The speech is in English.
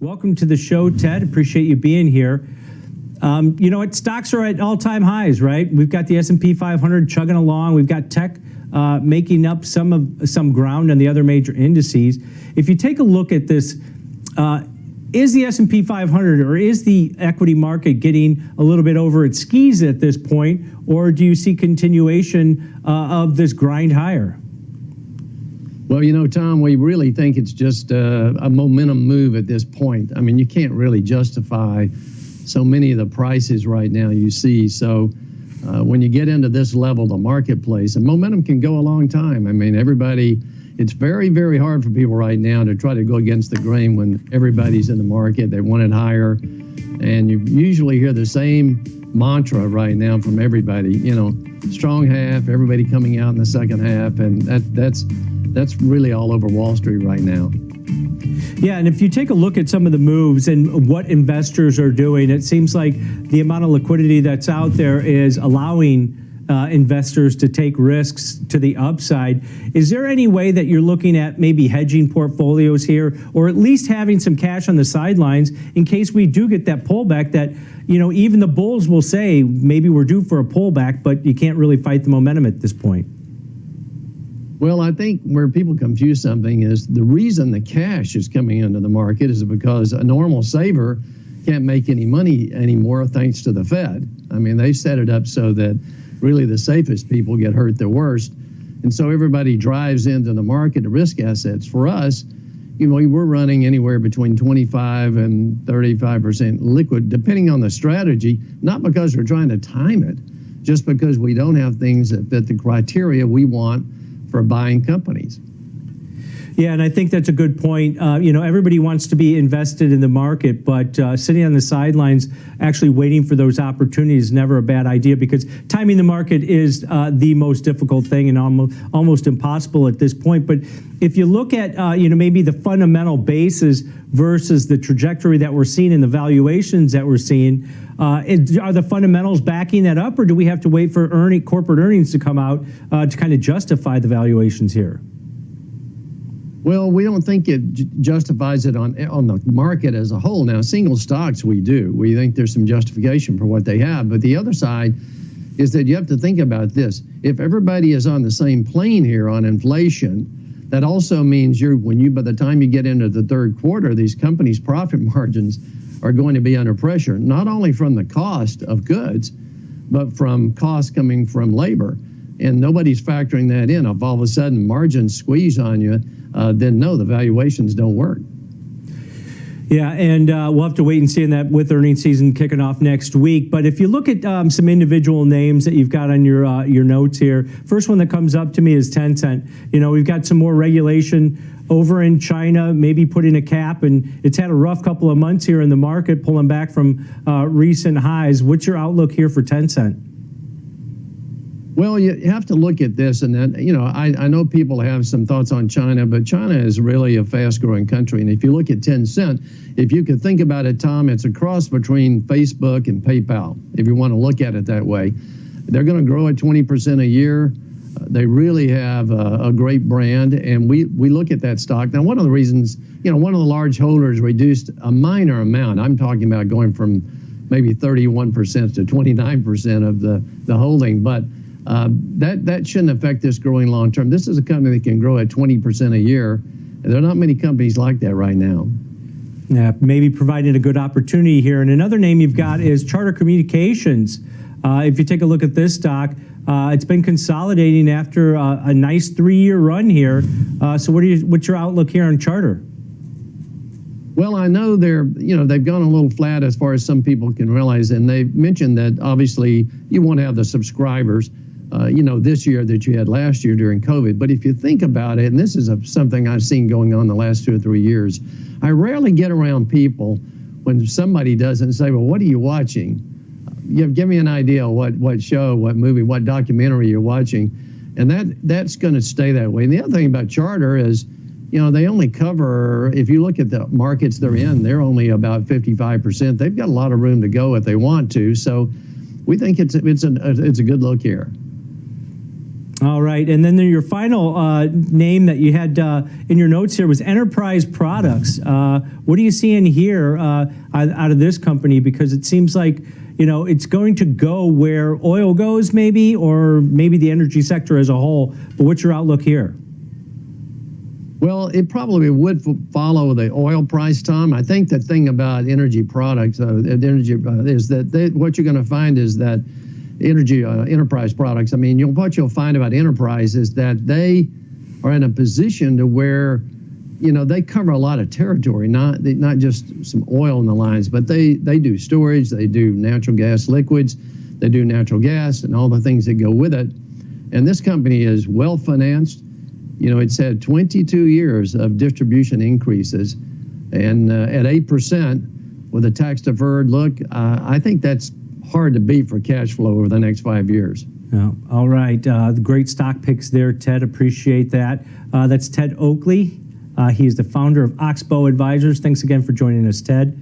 Welcome to the show, Ted. Appreciate you being here. You know what? Stocks are at all-time highs, right? We've got the S&P 500 chugging along. We've got tech making up some ground on the other major indices. If you take a look at this, is the S&P 500 or is the equity market getting a little bit over its skis at this point, or do you see continuation of this grind higher? Well, you know, Tom, we really think it's just a momentum move at this point. I mean, you can't really justify so many of the prices right now you see. So when you get into this level, the marketplace, and momentum can go a long time. I mean, it's very, very hard for people right now to try to go against the grain when everybody's in the market. They want it higher. And you usually hear the same mantra right now from everybody, you know, strong half, everybody coming out in the second half. And that's really all over Wall Street right now. Yeah, and if you take a look at some of the moves and what investors are doing, it seems like the amount of liquidity that's out there is allowing investors to take risks to the upside. Is there any way that you're looking at maybe hedging portfolios here, or at least having some cash on the sidelines in case we do get that pullback that, you know, even the bulls will say maybe we're due for a pullback, but you can't really fight the momentum at this point? Well, I think where people confuse something is the reason the cash is coming into the market is because a normal saver can't make any money anymore thanks to the Fed. I mean, they set it up so that really the safest people get hurt the worst. And so everybody drives into the market to risk assets. For us, you know, we're running anywhere between 25 and 35% liquid, depending on the strategy, not because we're trying to time it, just because we don't have things that fit the criteria we want for buying companies. Yeah, and I think that's a good point. You know, everybody wants to be invested in the market, but sitting on the sidelines, actually waiting for those opportunities is never a bad idea, because timing the market is the most difficult thing and almost impossible at this point. But if you look at, you know, maybe the fundamental basis versus the trajectory that we're seeing and the valuations that we're seeing, are the fundamentals backing that up, or do we have to wait for corporate earnings to come out to kind of justify the valuations here? Well, we don't think it justifies it on the market as a whole. Now, single stocks, we do. We think there's some justification for what they have. But the other side is that you have to think about this. If everybody is on the same plane here on inflation, that also means by the time you get into the third quarter, these companies' profit margins are going to be under pressure, not only from the cost of goods, but from costs coming from labor. And nobody's factoring that in. If all of a sudden margins squeeze on you, then no, the valuations don't work. Yeah, and we'll have to wait and see on that with earnings season kicking off next week. But if you look at some individual names that you've got on your notes here, first one that comes up to me is Tencent. You know, we've got some more regulation over in China, maybe putting a cap, and it's had a rough couple of months here in the market, pulling back from recent highs. What's your outlook here for Tencent? Well, you have to look at this, and then, you know, I know people have some thoughts on China, but China is really a fast-growing country. And if you look at Tencent, if you could think about it, Tom, it's a cross between Facebook and PayPal, if you want to look at it that way. They're going to grow at 20% a year. They really have a great brand, and we look at that stock. Now, one of the reasons, you know, one of the large holders reduced a minor amount. I'm talking about going from maybe 31% to 29% of the holding, but that shouldn't affect this growing long term. This is a company that can grow at 20% a year. And there are not many companies like that right now. Yeah, maybe providing a good opportunity here. And another name you've got is Charter Communications. If you take a look at this stock, it's been consolidating after a nice 3-year run here. So what's your outlook here on Charter? Well, I know they've gone a little flat as far as some people can realize, and they've mentioned that obviously you won't have the subscribers, this year that you had last year during COVID. But if you think about it, and this is something I've seen going on the last 2 or 3 years, I rarely get around people when somebody does it and say, well, what are you watching? Give me an idea what show, what movie, what documentary you're watching. And that's going to stay that way. And the other thing about Charter is, you know, they only cover, if you look at the markets they're in, they're only about 55%. They've got a lot of room to go if they want to. So we think it's a good look here. All right, and then your final name that you had in your notes here was Enterprise Products. What are you seeing here out of this company? Because it seems like, you know, it's going to go where oil goes, maybe, or maybe the energy sector as a whole. But what's your outlook here? Well, it probably would follow the oil price, Tom. I think the thing about energy products, is that what you're going to find is that enterprise products. I mean, what you'll find about enterprise is that they are in a position to where, you know, they cover a lot of territory, not just some oil in the lines, but they do storage, they do natural gas liquids, they do natural gas and all the things that go with it. And this company is well financed. You know, it's had 22 years of distribution increases, and at 8% with a tax deferred look, I think that's hard to beat for cash flow over the next 5 years. Yeah. All right. Great stock picks there, Ted. Appreciate that. That's Ted Oakley. He's the founder of Oxbow Advisors. Thanks again for joining us, Ted.